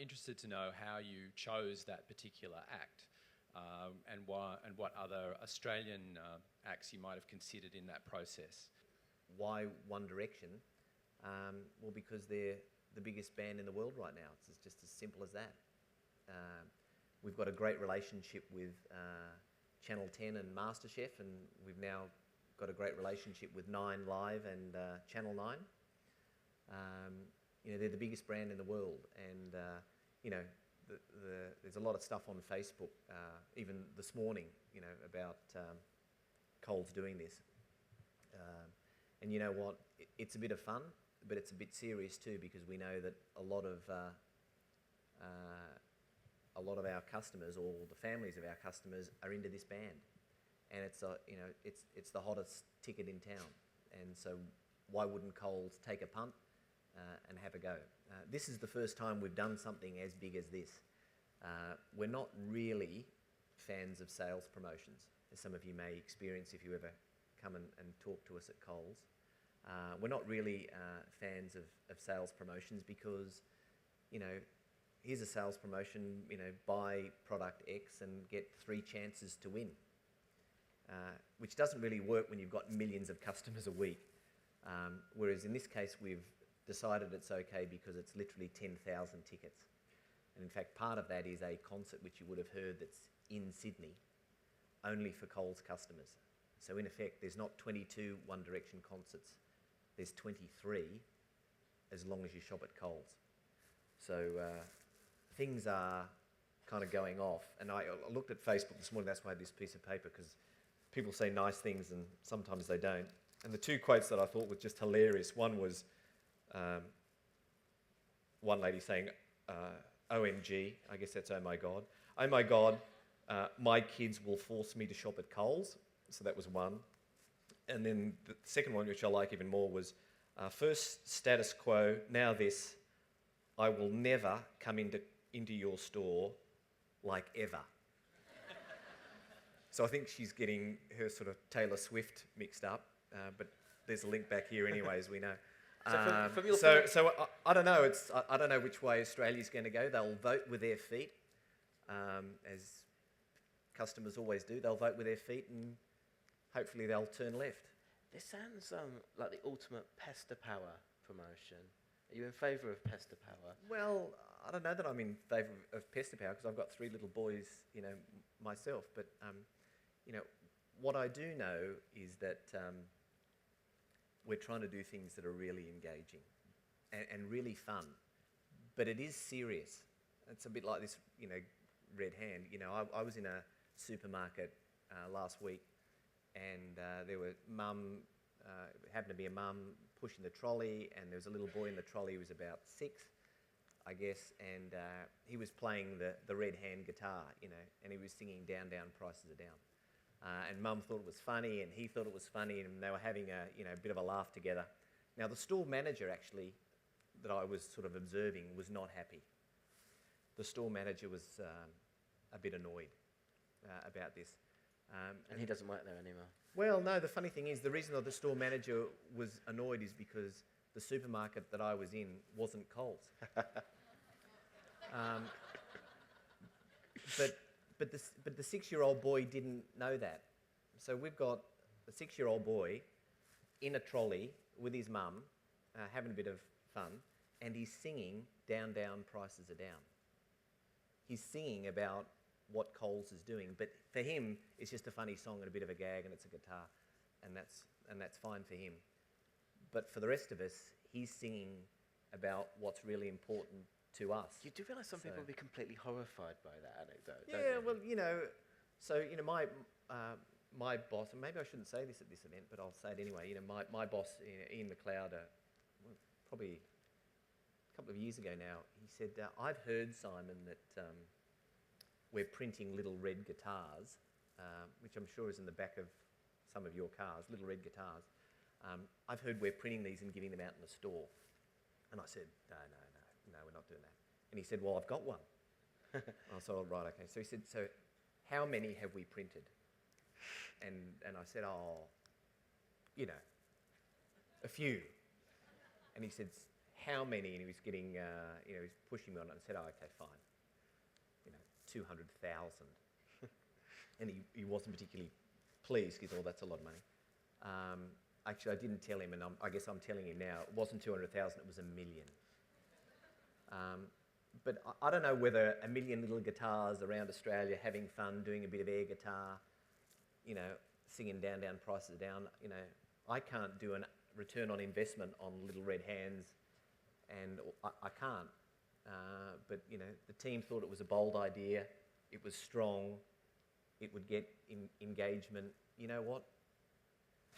interested to know how you chose that particular act, and why, and what other Australian acts you might have considered in that process. Why One Direction? Well, because they're the biggest band in the world right now. It's just as simple as that. We've got a great relationship with Channel 10 and MasterChef, and we've now got a great relationship with 9 Live and Channel 9. You know, they're the biggest brand in the world, and you know, there's a lot of stuff on Facebook, even this morning, you know, about Coles doing this. And you know what? It's a bit of fun, but it's a bit serious too, because we know that a lot of our customers, or the families of our customers, are into this band, and it's you know, it's the hottest ticket in town, and so why wouldn't Coles take a punt and have a go? This is the first time we've done something as big as this. We're not really fans of sales promotions, as some of you may experience if you ever come and talk to us at Coles. We're not really fans of sales promotions because, you know, here's a sales promotion, you know, buy product X and get 3 chances to win, which doesn't really work when you've got millions of customers a week. Whereas in this case, we've decided it's okay because it's literally 10,000 tickets. And in fact, part of that is a concert which you would have heard that's in Sydney, only for Coles customers. So in effect, there's not 22 One Direction concerts, there's 23, as long as you shop at Coles. So things are kind of going off. And I looked at Facebook this morning, that's why I had this piece of paper, because people say nice things and sometimes they don't. And the 2 quotes that I thought were just hilarious. One was one lady saying, OMG, I guess that's oh my God. Oh my God, my kids will force me to shop at Coles. So that was one. And then the second one, which I like even more, was first status quo, now this, I will never come into your store like ever. So I think she's getting her sort of Taylor Swift mixed up, but there's a link back here anyway, as we know. So I don't know. I don't know which way Australia's going to go. They'll vote with their feet, as customers always do. They'll vote with their feet, and hopefully they'll turn left. This sounds like the ultimate pester power promotion. Are you in favour of pester power? Well, I don't know that I'm in favour of pester power, because I've got 3 little boys, you know, myself. But you know, what I do know is that we're trying to do things that are really engaging and really fun, but it is serious. It's a bit like this, you know, red hand. You know, I was in a supermarket last week, and there were happened to be a mum pushing the trolley, and there was a little boy in the trolley who was about 6, I guess, and he was playing the red hand guitar, you know, and he was singing Down, Down, Prices Are Down. And Mum thought it was funny, and he thought it was funny, and they were having a, you know, bit of a laugh together. Now, the store manager, actually, that I was sort of observing, was not happy. The store manager was a bit annoyed about this. And he doesn't work there anymore. Well, no, the funny thing is, the reason that the store manager was annoyed is because the supermarket that I was in wasn't Coles. But the 6-year-old boy didn't know that. So we've got a 6-year-old boy in a trolley with his mum, having a bit of fun, and he's singing Down, Down, Prices Are Down. He's singing about what Coles is doing, but for him, it's just a funny song and a bit of a gag, and it's a guitar, and that's fine for him. But for the rest of us, he's singing about what's really important to us. You do realise some people will be completely horrified by that anecdote, yeah, don't you? well, you know, so, you know, my boss, and maybe I shouldn't say this at this event, but I'll say it anyway, you know, my boss, Ian McLeod, probably a couple of years ago now, he said, I've heard, Simon, that we're printing little red guitars, which I'm sure is in the back of some of your cars, little red guitars. I've heard we're printing these and giving them out in the store. And I said, no, we're not doing that. And he said, well, I've got one. I said, oh, right, okay. So he said, so how many have we printed? And I said, oh, you know, a few. And he said, how many, and he was getting, he was pushing me on it, and I said, oh, okay, fine, 200,000. And he wasn't particularly pleased because, oh, that's a lot of money. Actually, I didn't tell him, and I guess I'm telling him now, it wasn't 200,000, it was 1 million. But I don't know whether 1 million little guitars around Australia having fun, doing a bit of air guitar, singing Down, Down, Prices Are Down, I can't do a return on investment on Little Red Hands, and I can't. But, the team thought it was a bold idea, it was strong, it would get engagement. You know what?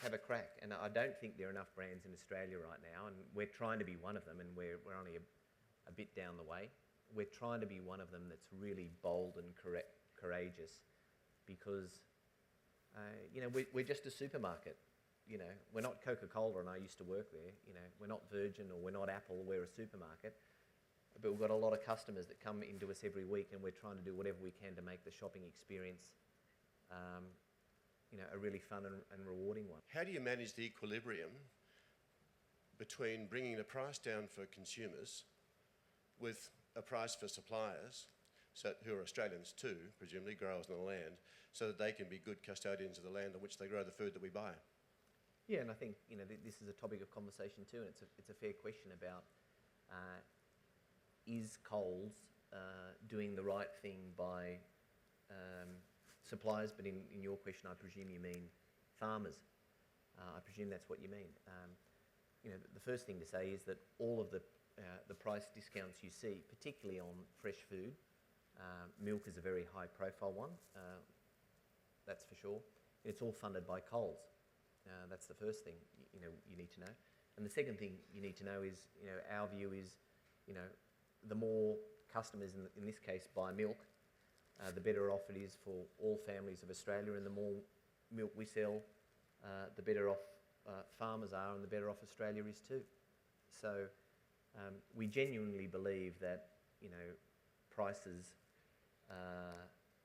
Have a crack. And I don't think there are enough brands in Australia right now, and we're trying to be one of them, and we're only a bit down the way. We're trying to be one of them that's really bold and courageous, because we're just a supermarket. We're not Coca-Cola, and I used to work there. We're not Virgin, or we're not Apple. We're a supermarket, but we've got a lot of customers that come into us every week, and we're trying to do whatever we can to make the shopping experience a really fun and rewarding one. How do you manage the equilibrium between bringing the price down for consumers with a price for suppliers, who are Australians too, presumably growers on the land, so that they can be good custodians of the land on which they grow the food that we buy? Yeah, and I think this is a topic of conversation too, and it's a fair question about is Coles doing the right thing by suppliers, but in your question, I presume you mean farmers. I presume that's what you mean. The first thing to say is that all of the price discounts you see, particularly on fresh food, milk is a very high-profile one, that's for sure. It's all funded by Coles. That's the first thing you need to know. And the second thing you need to know is, our view is, the more customers in this case buy milk, the better off it is for all families of Australia, and the more milk we sell, the better off farmers are, and the better off Australia is too. So we genuinely believe that prices,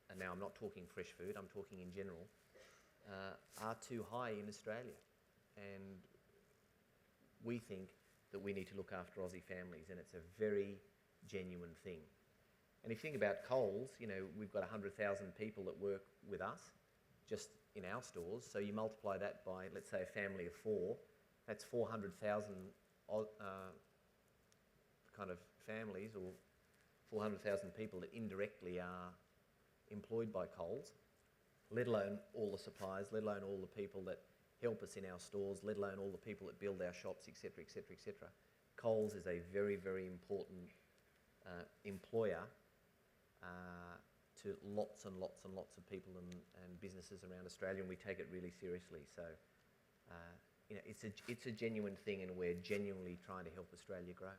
and now I'm not talking fresh food, I'm talking in general, are too high in Australia, and we think that we need to look after Aussie families, and it's a very genuine thing. And if you think about Coles, we've got 100,000 people that work with us just in our stores. So you multiply that by, let's say, a family of 4, that's 400,000 kind of families, or 400,000 people that indirectly are employed by Coles, let alone all the suppliers, let alone all the people that help us in our stores, let alone all the people that build our shops, etc., etc., etc. Coles is a very, very important employer to lots and lots and lots of people and businesses around Australia, and we take it really seriously. So, it's a genuine thing, and we're genuinely trying to help Australia grow.